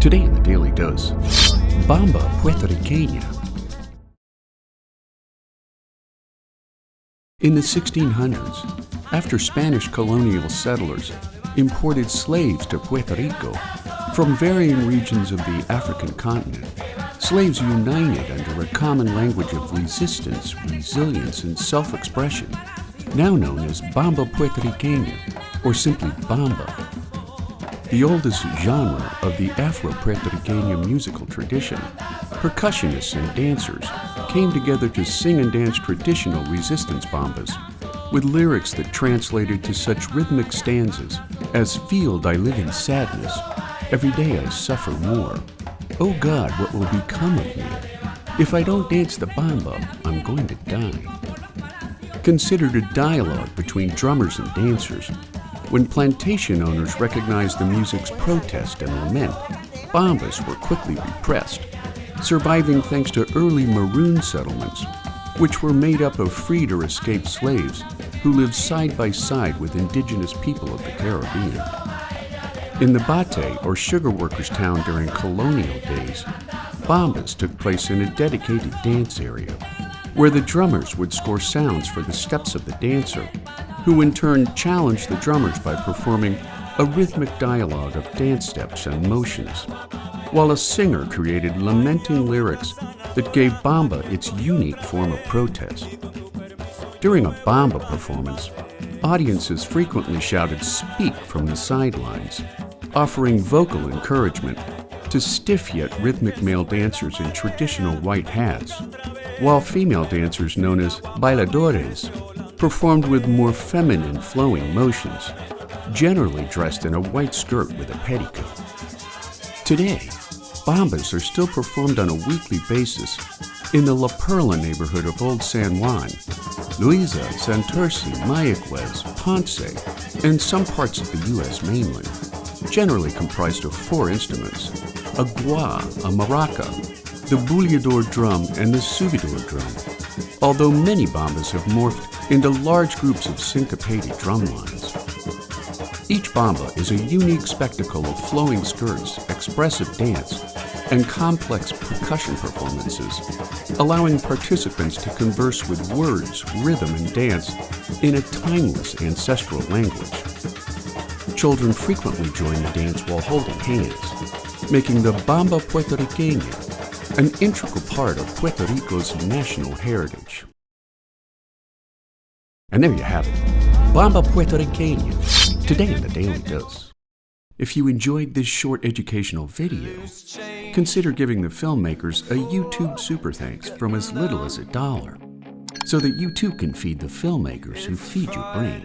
Today in the Daily Dose, Bomba Puertorriqueña. In the 1600s, after Spanish colonial settlers imported slaves to Puerto Rico from varying regions of the African continent, slaves united under a common language of resistance, resilience, and self-expression, now known as Bomba Puertorriqueña, or simply Bomba. The oldest genre of the Afro-Puertorriqueña musical tradition, percussionists and dancers came together to sing and dance traditional resistance bombas with lyrics that translated to such rhythmic stanzas as "Field I live in sadness, every day I suffer more. Oh God, what will become of me? If I don't dance the bomba, I'm going to die." Considered a dialogue between drummers and dancers, when plantation owners recognized the music's protest and lament, bombas were quickly repressed, surviving thanks to early Maroon settlements, which were made up of freed or escaped slaves who lived side by side with indigenous people of the Caribbean. In the Bate, or sugar workers' town during colonial days, bombas took place in a dedicated dance area, where the drummers would score sounds for the steps of the dancer, who in turn challenged the drummers by performing a rhythmic dialogue of dance steps and motions, while a singer created lamenting lyrics that gave bomba its unique form of protest. During a bomba performance, audiences frequently shouted "speak" from the sidelines, offering vocal encouragement to stiff yet rhythmic male dancers in traditional white hats, while female dancers known as bailadores performed with more feminine flowing motions, generally dressed in a white skirt with a petticoat. Today, bombas are still performed on a weekly basis in the La Perla neighborhood of Old San Juan, Luisa, Santurce, Mayaguez, Ponce, and some parts of the U.S. mainland, generally comprised of 4 instruments: a gua, a maraca, the bullador drum, and the subidor drum, although many bombas have morphed into large groups of syncopated drum lines. Each bomba is a unique spectacle of flowing skirts, expressive dance, and complex percussion performances, allowing participants to converse with words, rhythm, and dance in a timeless ancestral language. Children frequently join the dance while holding hands, making the Bomba Puertorriqueña an integral part of Puerto Rico's national heritage. And there you have it, Bomba Puertorriqueña, today in the Daily Dose. If you enjoyed this short educational video, consider giving the filmmakers a YouTube super thanks from as little as $1, so that you too can feed the filmmakers who feed your brain.